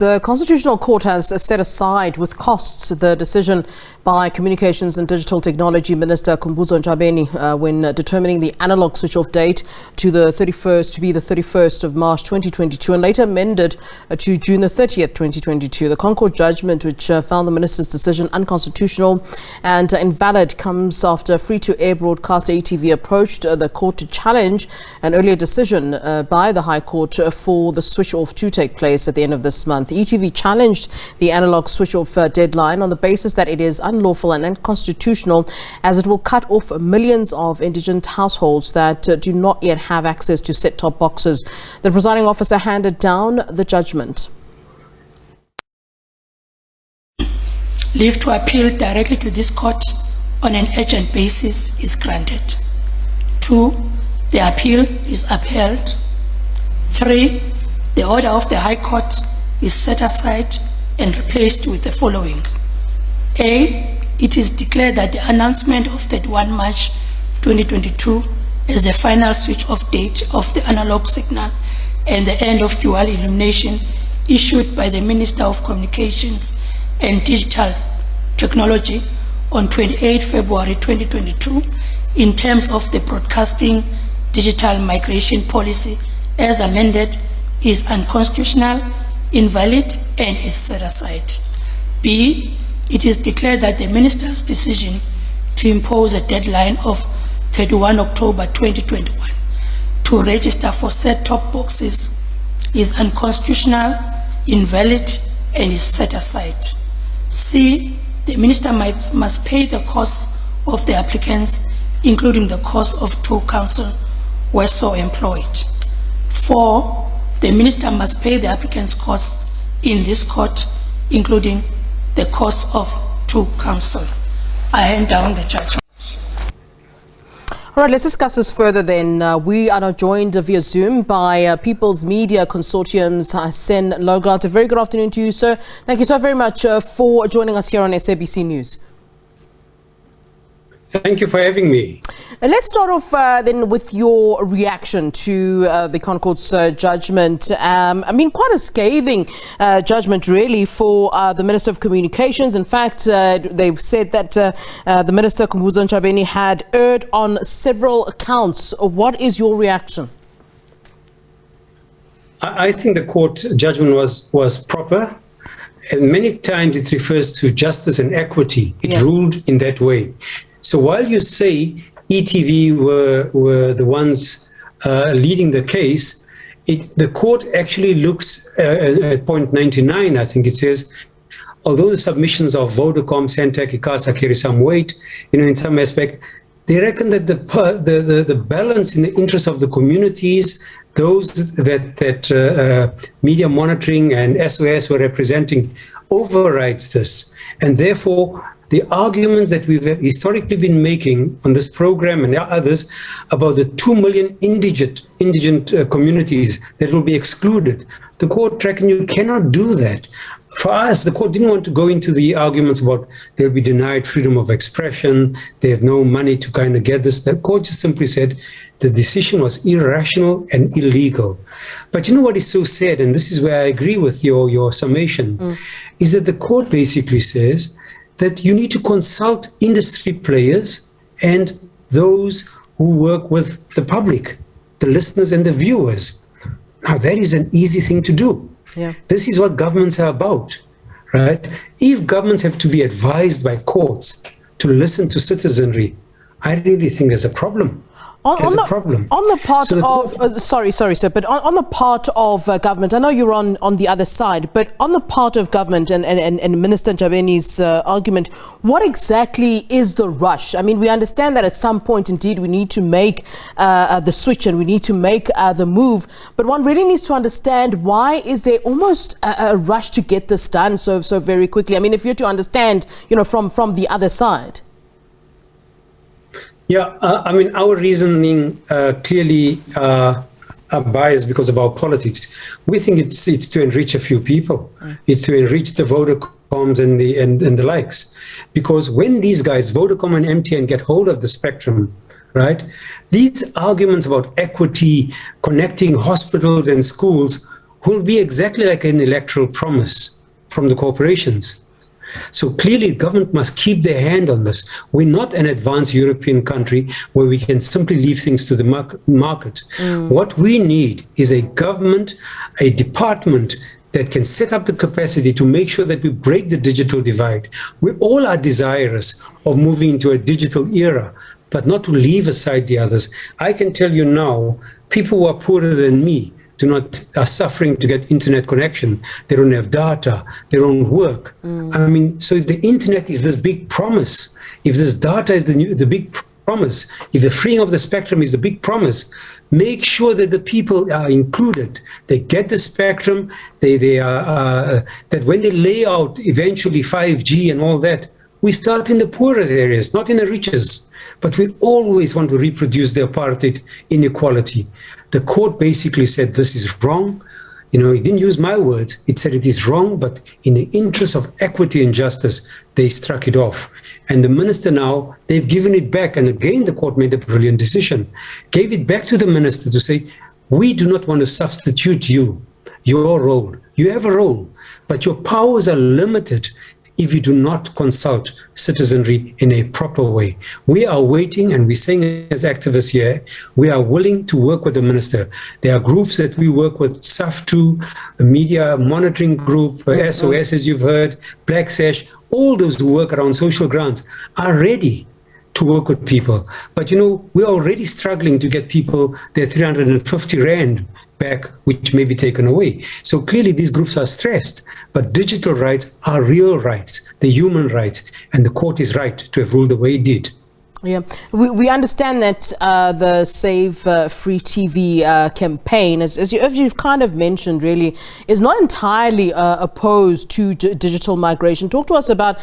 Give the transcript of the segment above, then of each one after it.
The Constitutional Court has set aside with costs the decision by Communications and Digital Technology Minister Khumbudzo Ntshavheni when determining the analogue switch-off date to the 31st of March 2022 and later amended to June the 30th, 2022. The ConCourt judgment, which found the minister's decision unconstitutional and invalid, comes after free-to-air broadcaster ATV approached the court to challenge an earlier decision by the High Court for the switch-off to take place at the end of this month. The ETV challenged the analogue switch-off deadline on the basis that it is unlawful and unconstitutional, as it will cut off millions of indigent households that do not yet have access to set-top boxes. The presiding officer handed down the judgment. Leave to appeal directly to this court on an urgent basis is granted. 2. The appeal is upheld. 3. The order of the High Court is set aside and replaced with the following. A. It is declared that the announcement of 31 March 2022 as the final switch-off date of the analog signal and the end of dual illumination issued by the Minister of Communications and Digital Technology on 28 February 2022 in terms of the Broadcasting Digital Migration Policy as amended is unconstitutional, invalid, and is set aside. B. It is declared that the minister's decision to impose a deadline of 31 October 2021 to register for set-top boxes is unconstitutional, invalid, and is set aside. C. The minister must pay the costs of the applicants, including the cost of two counsel were so employed. 4. The minister must pay the applicant's costs in this court, including the cost of two counsel. I hand down the judgment. All right, let's discuss this further then. We are now joined via Zoom by People's Media Consortium's Sen Logart. A very good afternoon to you, sir. Thank you so very much for joining us here on SABC News. Thank you for having me. And let's start off then with your reaction to the ConCourt's judgment. I mean, quite a scathing judgment, really, for the Minister of Communications. In fact, they've said that the Minister, Khumbudzo Ntshavheni, had erred on several accounts. What is your reaction? I think the court judgment was proper. And many times it refers to justice and equity. It ruled in that way. So while you say ETV were the ones leading the case, the court actually looks at point 99, I think it says, although the submissions of Vodacom, Centec, ICASA carry some weight, in some aspect, they reckon that the balance in the interest of the communities, those that media monitoring and SOS were representing, overrides this. And therefore, the arguments that we've historically been making on this program and others about the 2 million indigent communities that will be excluded, the court reckoned you cannot do that. For us, the court didn't want to go into the arguments about they'll be denied freedom of expression, they have no money to kind of get this. The court just simply said the decision was irrational and illegal. But you know what is so sad, and this is where I agree with your summation, is that the court basically says that you need to consult industry players and those who work with the public, the listeners and the viewers. Now, that is an easy thing to do. Yeah. This is what governments are about, right? If governments have to be advised by courts to listen to citizenry, I really think there's a problem. On the part of, sorry, sir, but on the part of government, I know you're on the other side, but on the part of government and Minister Ntshavheni's argument, what exactly is the rush? I mean, we understand that at some point, indeed, we need to make the switch and we need to make the move, but one really needs to understand, why is there almost a rush to get this done so very quickly? I mean, if you're to understand, from the other side. Yeah, I mean, our reasoning clearly are biased because of our politics. We think it's to enrich a few people. It's to enrich the Vodacoms and the likes. Because when these guys, Vodacom and MTN, get hold of the spectrum, right, these arguments about equity, connecting hospitals and schools will be exactly like an electoral promise from the corporations. So clearly, government must keep their hand on this. We're not an advanced European country where we can simply leave things to the market. What we need is a government, a department that can set up the capacity to make sure that we break the digital divide. We all are desirous of moving into a digital era, but not to leave aside the others. I can tell you now, people who are poorer than me are suffering to get internet connection. They don't have data, they don't work. I mean, so if the internet is this big promise, if this data is the big promise, if the freeing of the spectrum is the big promise, make sure that the people are included. They get the spectrum, that when they lay out eventually 5G and all that, we start in the poorest areas, not in the richest. But we always want to reproduce the apartheid inequality. The court basically said this is wrong. You know, it didn't use my words. It said it is wrong, but in the interest of equity and justice, they struck it off. And the minister now, they've given it back. And again, the court made a brilliant decision. Gave it back to the minister to say, we do not want to substitute your role. You have a role, but your powers are limited if you do not consult citizenry in a proper way. We are waiting, and we're saying as activists here, we are willing to work with the minister. There are groups that we work with, SAF2, a media monitoring group, SOS, as you've heard, Black Sash, all those who work around social grants are ready to work with people. But, you know, we're already struggling to get people their 350 Rand back, which may be taken away. So clearly these groups are stressed, but digital rights are real rights, the human rights, and the court is right to have ruled the way it did. Yeah, we understand that the Save Free TV campaign, as you've kind of mentioned, really is not entirely opposed to digital migration. Talk to us about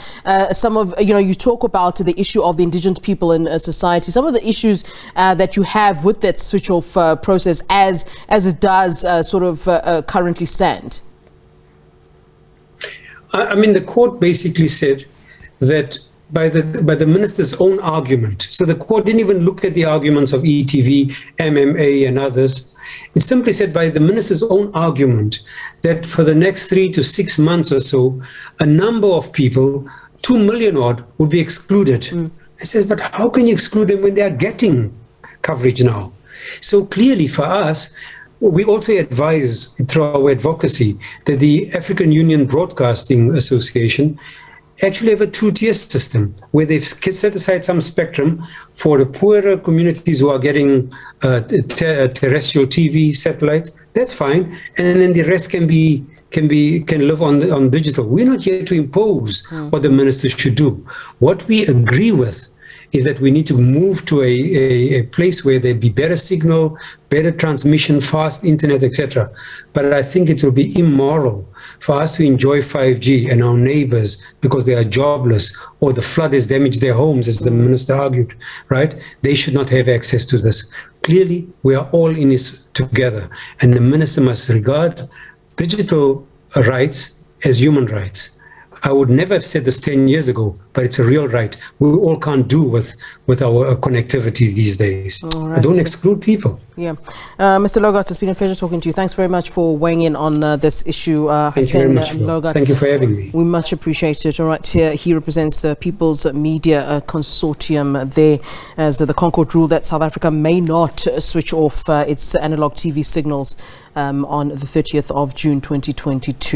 some of, you talk about the issue of the indigent people in society, some of the issues that you have with that switch off process as it does sort of currently stand. I mean, the court basically said that by the minister's own argument. So the court didn't even look at the arguments of ETV, MMA and others. It simply said by the minister's own argument that for the next 3 to 6 months or so, a number of people, 2 million odd, would be excluded. I says, but how can you exclude them when they are getting coverage now? So clearly for us, we also advise through our advocacy that the African Union Broadcasting Association actually have a two-tier system where they've set aside some spectrum for the poorer communities who are getting terrestrial TV, satellites. That's fine, and then the rest can live on digital. We're not here to impose what the minister should do. What we agree with is that we need to move to a place where there be better signal, better transmission, fast internet, etc. But I think it will be immoral for us to enjoy 5G and our neighbors, because they are jobless or the flood has damaged their homes, as the minister argued, right? They should not have access to this. Clearly, we are all in this together, and the minister must regard digital rights as human rights. I would never have said this 10 years ago, but it's a real right. We all can't do with our connectivity these days. Right. Don't exclude people. Yeah. Mr. Logart, it's been a pleasure talking to you. Thanks very much for weighing in on this issue. Thank you very much, Logart. Thank you for having me. We much appreciate it. All right, here he represents the People's Media Consortium there, as the ConCourt ruled that South Africa may not switch off its analog TV signals on the 30th of June 2022.